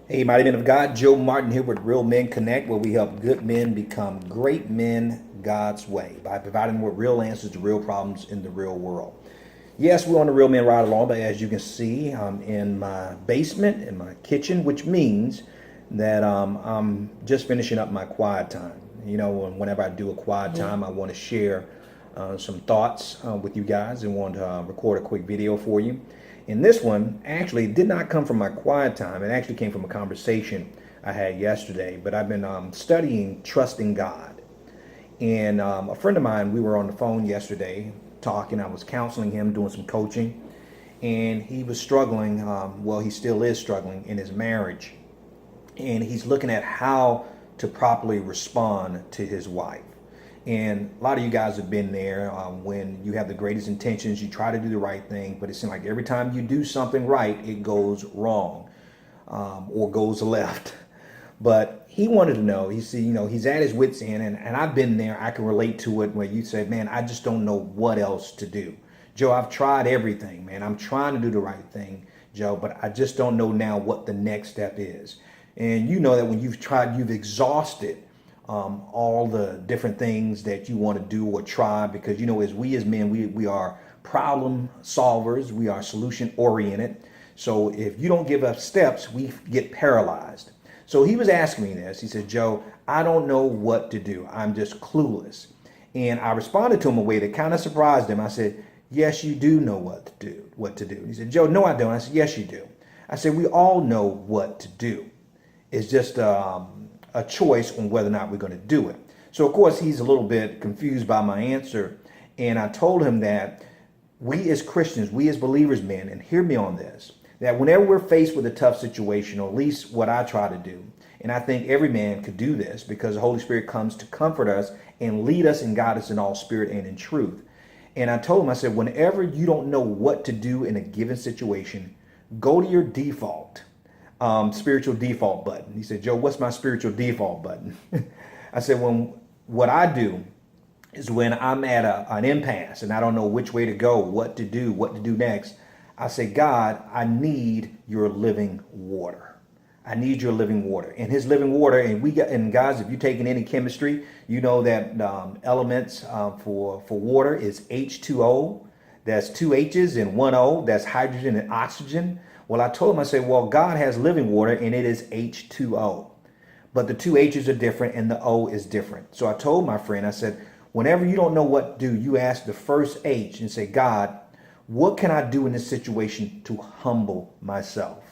Hey, mighty men of God, Joe Martin here with Real Men Connect, where we help good men become great men God's way by providing them with real answers to real problems in the real world. Yes, we're on the Real Men Ride Along, but as you can see, I'm in my basement, in my kitchen, which means that I'm just finishing up my quiet time. You know, whenever I do a quiet time, I want to share some thoughts with you guys and want to record a quick video for you. And this one actually did not come from my quiet time. It actually came from a conversation I had yesterday. But I've been studying trusting God. And a friend of mine, we were on the phone yesterday talking. I was counseling him, doing some coaching. And he was struggling. Well, he still is struggling in his marriage. And he's looking at how to properly respond to his wife. And a lot of you guys have been there when you have the greatest intentions, you try to do the right thing, but it seems like every time you do something right, it goes wrong or goes left. But he wanted to know, he's at his wit's end, and I've been there. I can relate to it where you say, man, I just don't know what else to do. Joe, I've tried everything, man. I'm trying to do the right thing, Joe, but I just don't know now what the next step is. And you know that when you've tried, you've exhausted all the different things that you want to do or try, because as we as men, we are problem solvers, we are solution oriented. So if you don't give up steps, we get paralyzed. So he was asking me this. He said, Joe, I don't know what to do. I'm just clueless. And I responded to him a way that kind of surprised him. I said, yes, you do know what to do. He said, Joe, no, I don't. I said, yes, you do. I said, we all know what to do. It's just a choice on whether or not we're going to do it. So, of course, he's a little bit confused by my answer. And I told him that we as Christians, we as believers, men, and hear me on this, that whenever we're faced with a tough situation, or at least what I try to do, and I think every man could do this because the Holy Spirit comes to comfort us and lead us and guide us in all spirit and in truth. And I told him, I said, whenever you don't know what to do in a given situation, go to your default. Spiritual default button. He said, Joe, what's my spiritual default button? I said, what I do is when I'm at an impasse and I don't know which way to go, what to do next, I say, God, I need your living water. I need your living water. And his living water, and guys, if you've taken any chemistry, you know that elements for water is H2O. That's two H's and one O. That's hydrogen and oxygen. Well, I told him, I said, well, God has living water and it is H2O. But the two H's are different and the O is different. So I told my friend, I said, whenever you don't know what to do, you ask the first H and say, God, what can I do in this situation to humble myself?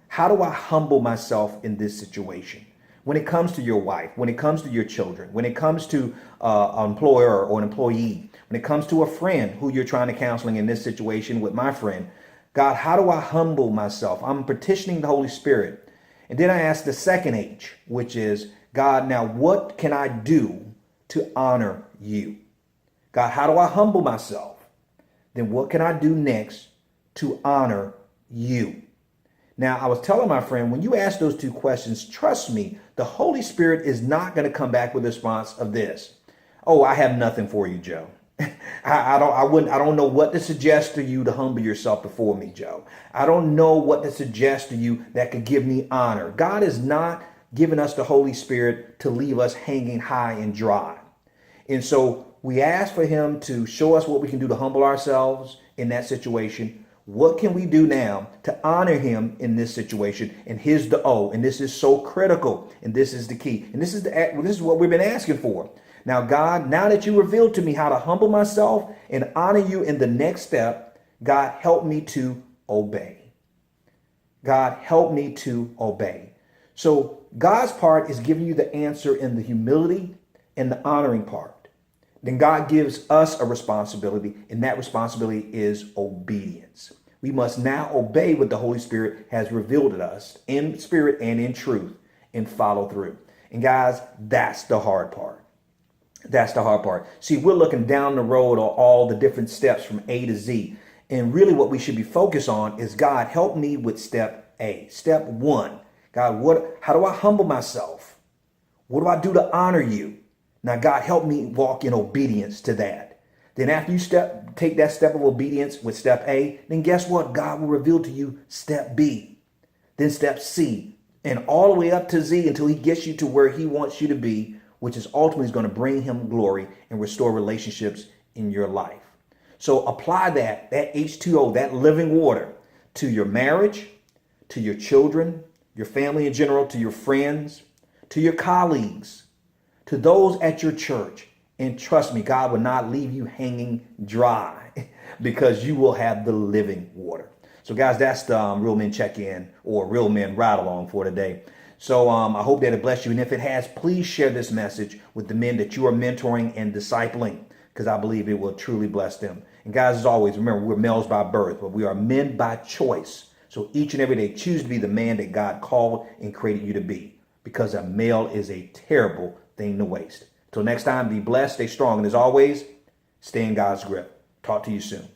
How do I humble myself in this situation? When it comes to your wife, when it comes to your children, when it comes to an employer or an employee, when it comes to a friend who you're trying to counseling in this situation with my friend, God, how do I humble myself? I'm petitioning the Holy Spirit. And then I ask the second H, which is, God, now what can I do to honor you? God, how do I humble myself? Then what can I do next to honor you? Now, I was telling my friend, when you ask those two questions, trust me, the Holy Spirit is not going to come back with a response of this. Oh, I have nothing for you, Joe. I don't know what to suggest to you to humble yourself before me, Joe. I don't know what to suggest to you that could give me honor. God is not giving us the Holy Spirit to leave us hanging high and dry. And so we ask for him to show us what we can do to humble ourselves in that situation. What can we do now to honor him in this situation? And here's the O, and this is so critical, and this is the key. And this is what we've been asking for. Now, God, now that you revealed to me how to humble myself and honor you in the next step, God, help me to obey. God, help me to obey. So God's part is giving you the answer in the humility and the honoring part. Then God gives us a responsibility, and that responsibility is obedience. We must now obey what the Holy Spirit has revealed to us in spirit and in truth and follow through. And guys, that's the hard part. That's the hard part. See, we're looking down the road on all the different steps from A to Z. And really what we should be focused on is, God, help me with step A. Step one. God, how do I humble myself? What do I do to honor you? Now, God, help me walk in obedience to that. Then after you take that step of obedience with step A, then guess what? God will reveal to you step B. Then step C, and all the way up to Z until he gets you to where he wants you to be, which is ultimately going to bring him glory and restore relationships in your life. So apply that H2O, that living water, to your marriage, to your children, your family in general, to your friends, to your colleagues, to those at your church. And trust me, God will not leave you hanging dry because you will have the living water. So guys, that's the Real Men Check-In or Real Men Ride Along for today. So I hope that it blessed you. And if it has, please share this message with the men that you are mentoring and discipling, because I believe it will truly bless them. And guys, as always, remember, we're males by birth, but we are men by choice. So each and every day, choose to be the man that God called and created you to be, because a male is a terrible thing to waste. Till next time, be blessed, stay strong, and as always, stay in God's grip. Talk to you soon.